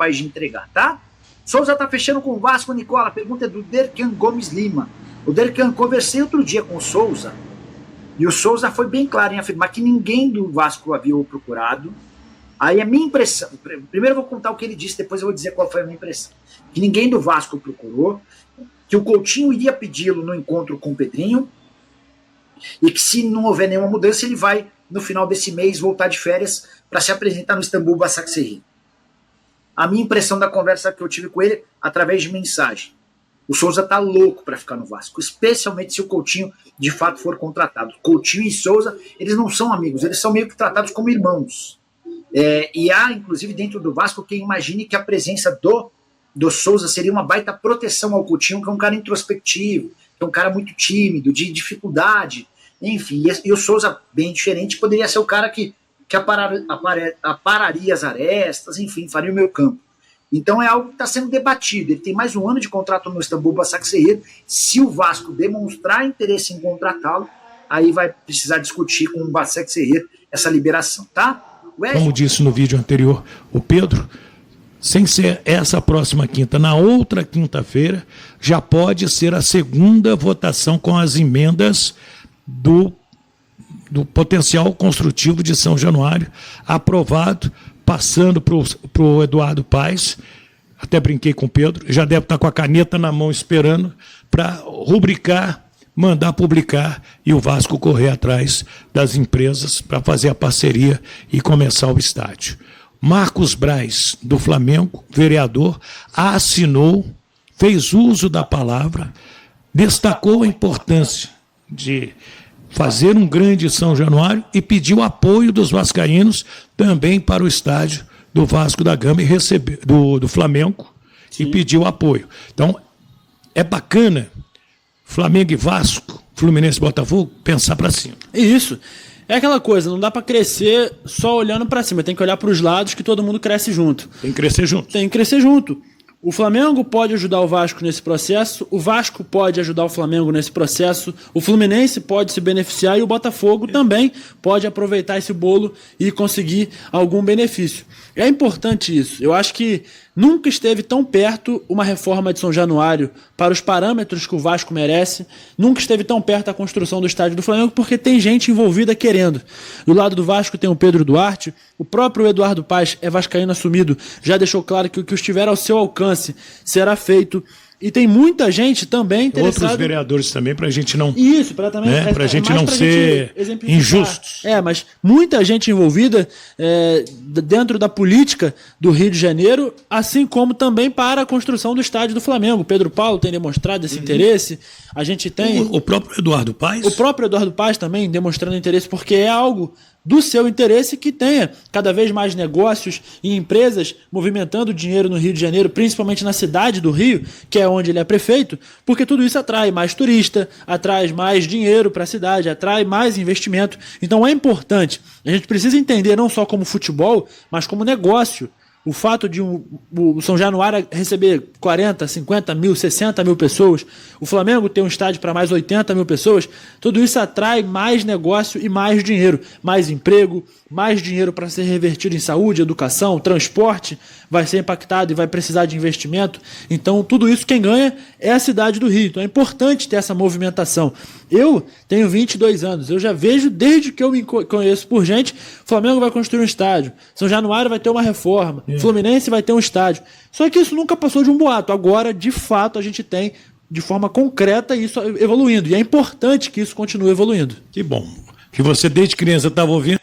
capaz de entregar, tá? Souza tá fechando com o Vasco, Nicola. A pergunta é do Derkan Gomes Lima. O Derkan, conversei outro dia com o Souza, e o Souza foi bem claro em afirmar que ninguém do Vasco havia o procurado. Aí a minha impressão, primeiro eu vou contar o que ele disse, depois eu vou dizer qual foi a minha impressão. Que ninguém do Vasco o procurou, que o Coutinho iria pedi-lo no encontro com o Pedrinho, e que se não houver nenhuma mudança, ele vai, no final desse mês, voltar de férias para se apresentar no Istambul Basaksehir. A minha impressão da conversa que eu tive com ele, através de mensagem. O Souza tá louco para ficar no Vasco, especialmente se o Coutinho de fato for contratado. Coutinho e Souza, eles não são amigos, eles são meio que tratados como irmãos. E há, inclusive, dentro do Vasco, quem imagine que a presença do Souza seria uma baita proteção ao Coutinho, que é um cara introspectivo, que é um cara muito tímido, de dificuldade, enfim. E o Souza, bem diferente, poderia ser o cara que apararia as arestas, enfim, faria o meio campo. Então é algo que está sendo debatido. Ele tem mais um ano de contrato no Istambul Basaksehir. Se o Vasco demonstrar interesse em contratá-lo, aí vai precisar discutir com o Basaksehir essa liberação, tá? Como disse no vídeo anterior o Pedro, sem ser essa próxima quinta, na outra quinta-feira, já pode ser a segunda votação com as emendas do potencial construtivo de São Januário, aprovado, passando para o Eduardo Paes. Até brinquei com o Pedro, já deve estar com a caneta na mão esperando para rubricar, mandar publicar e o Vasco correr atrás das empresas para fazer a parceria e começar o estádio. Marcos Braz, do Flamengo, vereador, assinou, fez uso da palavra, destacou a importância de fazer um grande São Januário e pediu apoio dos vascaínos também para o estádio do Vasco da Gama e do Flamengo. Sim. E pediu apoio. Então, é bacana Flamengo e Vasco, Fluminense e Botafogo, pensar para cima. Isso. É aquela coisa, não dá para crescer só olhando para cima, tem que olhar para os lados que todo mundo cresce junto. Tem que crescer junto. Tem que crescer junto. O Flamengo pode ajudar o Vasco nesse processo, o Vasco pode ajudar o Flamengo nesse processo, o Fluminense pode se beneficiar e o Botafogo também pode aproveitar esse bolo e conseguir algum benefício. É importante isso. Eu acho que nunca esteve tão perto uma reforma de São Januário para os parâmetros que o Vasco merece, nunca esteve tão perto a construção do estádio do Flamengo, porque tem gente envolvida querendo. Do lado do Vasco tem o Pedro Duarte, o próprio Eduardo Paes é vascaíno assumido, já deixou claro que o que estiver ao seu alcance será feito. E tem muita gente também interessada... Outros vereadores também, para a gente não... Isso, para também... Né? Para a gente não ser injustos. Mas muita gente envolvida dentro da política do Rio de Janeiro, assim como também para a construção do estádio do Flamengo. O Pedro Paulo tem demonstrado esse interesse. A gente tem... O próprio Eduardo Paes? O próprio Eduardo Paes também demonstrando interesse, porque é algo do seu interesse que tenha cada vez mais negócios e empresas movimentando dinheiro no Rio de Janeiro, principalmente na cidade do Rio, que é onde ele é prefeito, porque tudo isso atrai mais turista, atrai mais dinheiro para a cidade, atrai mais investimento. Então é importante. A gente precisa entender não só como futebol, mas como negócio. O fato de o São Januário receber 40, 50 mil, 60 mil pessoas, o Flamengo ter um estádio para mais 80 mil pessoas, tudo isso atrai mais negócio e mais dinheiro, mais emprego, mais dinheiro para ser revertido em saúde, educação, transporte, vai ser impactado e vai precisar de investimento. Então tudo isso quem ganha é a cidade do Rio. Então é importante ter essa movimentação. Eu tenho 22 anos, eu já vejo desde que eu me conheço por gente, o Flamengo vai construir um estádio, São Januário vai ter uma reforma, Fluminense vai ter um estádio. Só que isso nunca passou de um boato. Agora, de fato, a gente tem, de forma concreta, isso evoluindo. E é importante que isso continue evoluindo. Que bom. Que você, desde criança, estava ouvindo.